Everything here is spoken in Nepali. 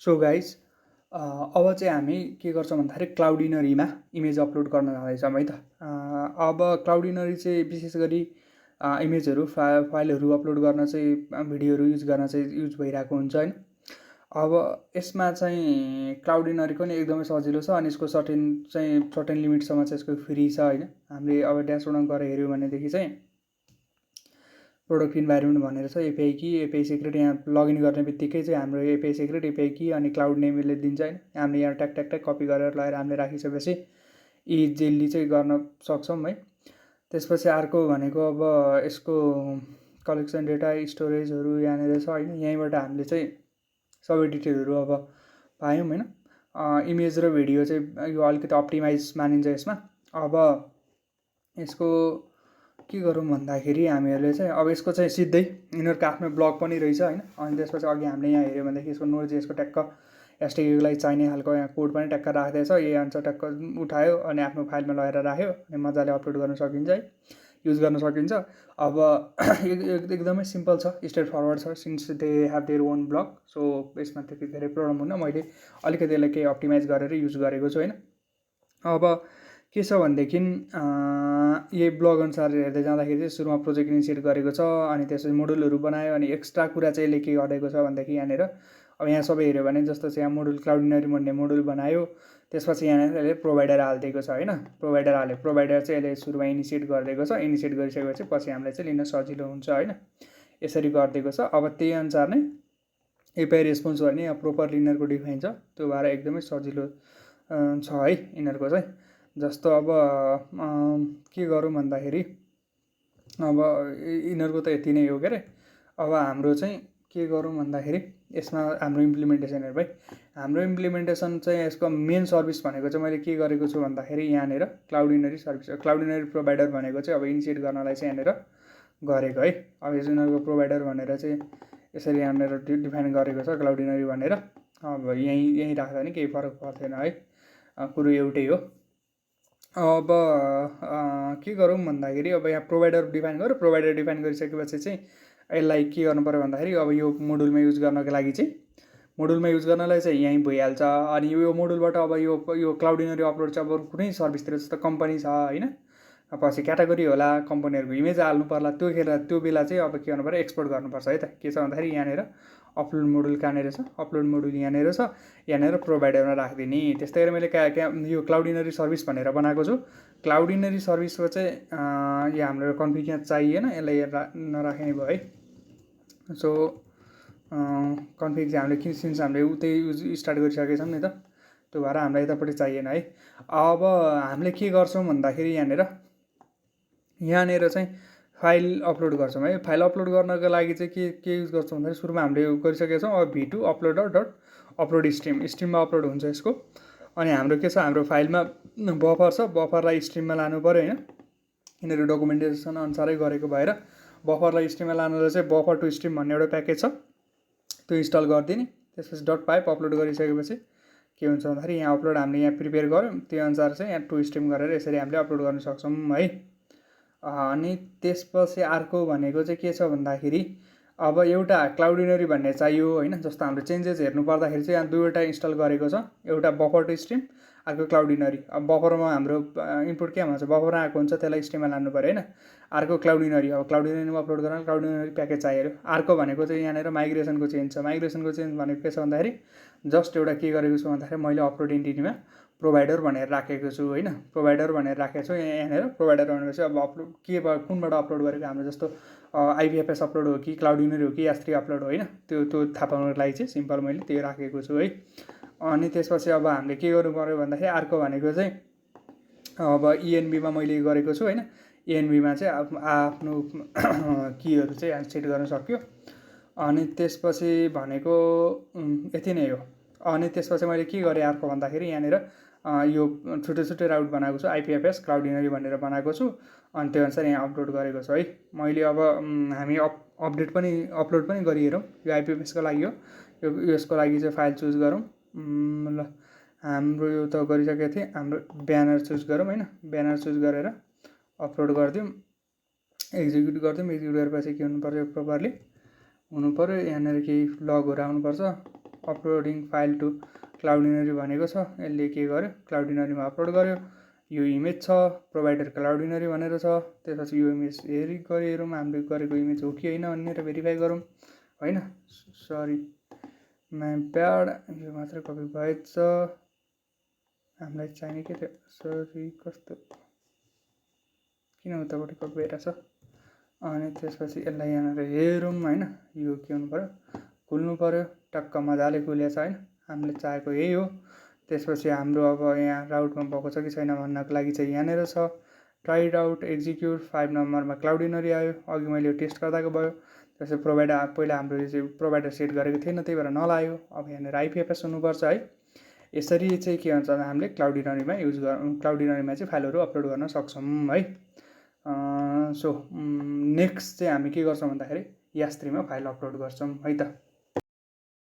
सो गाइज अब चाहिँ हामी के गर्छौँ भन्दाखेरि क्लाउडिनरीमा इमेज अपलोड गर्न जाँदैछौँ है त। अब क्लाउडिनरी चाहिँ विशेष गरी इमेजहरू फाइलहरू अपलोड गर्न चाहिँ भिडियोहरू युज गर्न चाहिँ युज भइरहेको हुन्छ होइन। अब यसमा चाहिँ क्लाउडिनरीको नि एकदमै सजिलो छ अनि यसको सर्टेन लिमिटसम्म चाहिँ यसको फ्री छ होइन। हामीले अब ड्यासबोर्डमा गएर हेऱ्यौँ भनेदेखि चाहिँ प्रोडक्ट इन्भाइरोमेन्ट भनेर छ एपिआई की एपिआई सिक्रेट यहाँ लगइन गर्ने बित्तिकै चाहिँ हाम्रो एपिआई सिक्रेट एपिआई की अनि क्लाउड नेमले दिन्छ होइन। हामीले यहाँ ट्याक ट्याक ट्याक कपी गरेर लगाएर हामीले राखिसकेपछि इजिली चाहिँ गर्न सक्छौँ है। त्यसपछि अर्को भनेको अब यसको कलेक्सन डेटा स्टोरेजहरू यहाँनिर छ होइन। यहीँबाट हामीले चाहिँ सबै डिटेलहरू अब पायौँ होइन। इमेज र भिडियो चाहिँ यो अलिकति अप्टिमाइज मानिन्छ यसमा। अब यसको के गरौँ भन्दाखेरि हामीहरूले चाहिँ अब यसको चाहिँ सिधै यिनीहरूको आफ्नो ब्लग पनि रहेछ होइन। अनि त्यसपछि अघि हामीले यहाँ हेऱ्यौँ भनेदेखि यसको NodeJS ट्याक्क एसटिकेको लागि चाहिने खालको यहाँ कोड पनि ट्याक्क राख्दैछ। यही अनुसार ट्याक्क उठायो अनि आफ्नो फाइलमा लगेर राख्यो अनि मजाले अपलोड गर्न सकिन्छ है, युज गर्न सकिन्छ। अब एकदमै सिम्पल छ, स्ट्रेट फरवर्ड छ since they have their own blog. So यसमा त्यति धेरै प्रब्लम हुन्न। मैले अलिकति यसलाई केही अप्टिमाइज गरेर युज गरेको छु होइन। अब के छ भनेदेखि यही ब्लग अनुसार हेर्दै जाँदाखेरि चाहिँ सुरुमा प्रोजेक्ट इनिसिएट गरेको छ अनि त्यसपछि मोडुलहरू बनायो अनि एक्स्ट्रा कुरा चाहिँ यसले के गरेको छ भनेदेखि यहाँनिर अब यहाँ सबै हेऱ्यो भने जस्तो चाहिँ यहाँ मोडुल क्लाउडिनरी भन्ने मोडुल बनायो। त्यसपछि यहाँनिर यसले प्रोभाइडर हालिदिएको छ होइन। प्रोभाइडर हाल्यो, प्रोभाइडर चाहिँ यसले सुरुमा इनिसिएट गरिदिएको छ। इनिसिएट गरिसकेपछि पछि हामीलाई चाहिँ लिन सजिलो हुन्छ होइन, यसरी गरिदिएको छ। अब त्यही अनुसार नै एपिआई रेस्पोन्स गर्ने यहाँ प्रोपरली यिनीहरूको डिफाइन छ, त्यो भएर एकदमै सजिलो छ है यिनीहरूको चाहिँ। जस्तो अब के गरौँ भन्दाखेरि अब यिनीहरूको त यति नै हो के अरे। अब हाम्रो चाहिँ के गरौँ भन्दाखेरि यसमा हाम्रो इम्प्लिमेन्टेसन हेर्नु भाइ। हाम्रो इम्प्लिमेन्टेसन चाहिँ यसको मेन सर्भिस भनेको चाहिँ मैले के गरेको छु भन्दाखेरि यहाँनिर क्लाउडिनरी सर्भिस, क्लाउडिनरी प्रोभाइडर भनेको चाहिँ अब इनिसिएट गर्नलाई चाहिँ यहाँनिर गरेको है। अब यिनीहरूको प्रोभाइडर भनेर चाहिँ यसरी यहाँनिर डिफाइन गरेको छ क्लाउडिनरी भनेर। अब यहीँ राख्दा नि केही फरक पर्दैन है, कुरो एउटै हो। अब के गरौँ भन्दाखेरि अब यहाँ प्रोभाइडर डिफाइन गऱ्यो। प्रोभाइडर डिफाइन गरिसकेपछि चाहिँ यसलाई के गर्नु पऱ्यो भन्दाखेरि अब यो मोडुलमा युज गर्नको लागि चाहिँ मोडुलमा युज गर्नलाई चाहिँ यहीँ भइहाल्छ। अनि यो मोडुलबाट अब यो क्लाउडिनरी अपलोड चाहिँ अब कुनै सर्भिसतिर जस्तो कम्पनी छ होइन, पछि क्याटेगोरी होला, कम्पनीहरूको इमेज हाल्नु पर्ला, त्यो बेला चाहिँ अब के गर्नु पऱ्यो एक्सपोर्ट गर्नुपर्छ है त। के छ भन्दाखेरि यहाँनिर अपलोड मोडुल कहाँनिर छ, अपलोड मोडुल यहाँनिर छ, यहाँनिर प्रोभाइडरमा राखिदिने। त्यस्तै गरी मैले यो क्लाउडिनरी सर्भिस भनेर बनाएको छु। क्लाउडिनरी सर्भिसको चाहिँ यो हाम्रो कन्फिग यहाँ चाहिएन, यसलाई नराख्ने भयो है। सो कन्फिग चाहिँ हामीले सिन्स हामीले उतै युज स्टार्ट गरिसकेका छौँ नि त, त्यो भएर हामीलाई यतापट्टि चाहिएन है। अब हामीले के गर्छौँ भन्दाखेरि यहाँनिर चाहिँ फाइल अपलोड गर्छौँ है। फाइल अपलोड गर्नको लागि चाहिँ के युज गर्छौँ भन्दाखेरि सुरुमा हामीले गरिसकेका छौँ। अब v2 अपलोडर डट अपलोड स्ट्रिममा अपलोड हुन्छ यसको। अनि हाम्रो के छ, हाम्रो फाइलमा बफर छ, बफरलाई स्ट्रिममा लानु पऱ्यो होइन। यिनीहरू डकुमेन्टेसन अनुसारै गरेको भएर बफरलाई स्ट्रिममा लानुलाई चाहिँ बफर टु स्ट्रिम भन्ने एउटा प्याकेज छ, त्यो इन्स्टल गरिदिने। त्यसपछि डट पाइप अपलोड गरिसकेपछि के हुन्छ भन्दाखेरि यहाँ अपलोड हामीले यहाँ प्रिपेयर गऱ्यौँ, त्यो अनुसार चाहिँ यहाँ टु स्ट्रिम गरेर यसरी हामीले अपलोड गर्न सक्छौँ है। अनि त्यसपछि अर्को भनेको चाहिँ के छ भन्दाखेरि अब एउटा क्लाउडिनरी भन्ने चाहियो होइन। जस्तो हाम्रो चेन्जेस हेर्नु पर्दाखेरि चाहिँ यहाँ दुईवटा इन्स्टल गरेको छ, एउटा बफर टु स्ट्रिम, अर्को क्लाउडिनरी। अब बफरमा हाम्रो इनपुट के भन्छ, बफरमा आएको हुन्छ, त्यसलाई स्ट्रिममा लानु पऱ्यो होइन। अर्को क्लाउडिनरी, अब क्लाउडिनरीमा अपलोड गर्न क्लाउडिनरी प्याकेज चाहियो। अर्को भनेको चाहिँ यहाँनिर माइग्रेसनको चेन्ज छ। माइग्रेसनको चेन्ज भनेको के छ भन्दाखेरि जस्ट एउटा के गरेको छु भन्दाखेरि मैले अपलोड एन्टिटीमा प्रोभाइडर भनेर राखेको छु होइन। प्रोभाइडर भनेर राखेको छु यहाँनिर। प्रोभाइडर भनेपछि अब अपलोड के कुनबाट अपलोड गरेको, हाम्रो जस्तो आइपिएफएस अपलोड हो कि क्लाउडिनरी हो कि S3 अपलोड हो होइन, त्यो थाहा पाउनको लागि चाहिँ सिम्पल मैले त्यो राखेको छु है। अनि त्यसपछि अब हामीले के गर्नु पऱ्यो भन्दाखेरि अर्को भनेको चाहिँ अब इएनबीमा मैले गरेको छु होइन। इएनबीमा चाहिँ आफ्नो कीहरू चाहिँ सेट गर्न सक्यो। अनि त्यसपछि भनेको यति नै हो। अनि त्यसपछि मैले के गरेँ अर्को भन्दाखेरि यहाँनिर यो छुट्टै छुट्टै राउट बनाएको छु, आइपिएफएस क्लाउडिनरी भनेर बनाएको छु। अनि त्यो अनुसार यहाँ अपलोड गरेको छु है मैले। अब हामी अपलोड पनि गरिहेरौँ। यो आइपिएफएसको लागि हो, यसको लागि चाहिँ फाइल चुज गरौँ। ल हाम्रो यो त गरिसकेको थिएँ, हाम्रो ब्यानर चुज गरौँ होइन। ब्यानर चुज गरेर अपलोड गरिदिउँ, एक्जिक्युट गरिदिउँ। एक्जिक्युट गरेपछि के हुनु पर्यो, प्रोपरली हुनु पर्यो। यहाँनिर केही लगहरू आउनुपर्छ। अपलोडिङ फाइल टु क्लाउडिनरी भनेको छ। यसले के गर्यो, क्लाउडिनरीमा अपलोड गर्यो। यो इमेज छ, प्रोभाइडर क्लाउडिनरी भनेर छ। त्यसपछि यो इमेज हेरौँ हामीले गरेको इमेज हो कि होइन भनेर भेरिफाई गरौँ होइन। सरी माई ब्याड, यो मात्रै कपी भएछ, हामीलाई चाहिने के थियो। सरी कस्तो किन उतापट्टि कपी भइरहेछ। अनि त्यसपछि यसलाई यहाँनिर हेरौँ होइन। यो के हुनु पऱ्यो, खुल्नु पऱ्यो। टक्क मजाले खुलेछ होइन, हामीले चाहेको यही हो। त्यसपछि हाम्रो अब यहाँ राउटमा भएको छ कि छैन भन्नको लागि चाहिँ यहाँनिर छ ट्राई आउट एक्जिक्युट 5 नम्बरमा क्लाउडिनरी आयो। अघि मैले यो टेस्ट गर्दाको भयो। त्यसपछि प्रोभाइडर पहिला हाम्रो यो चाहिँ प्रोभाइडर सेट गरेको थिएन, त्यही भएर नलायो। अब यहाँनिर आइपिएफएस हुनुपर्छ है। यसरी चाहिँ के भन्छ हामीले क्लाउडिनरीमा क्लाउडिनरीमा चाहिँ फाइलहरू अपलोड गर्न सक्छौँ है। सो नेक्स्ट चाहिँ हामी के गर्छौँ भन्दाखेरि यास्त्रीमा फाइल अपलोड गर्छौँ है त।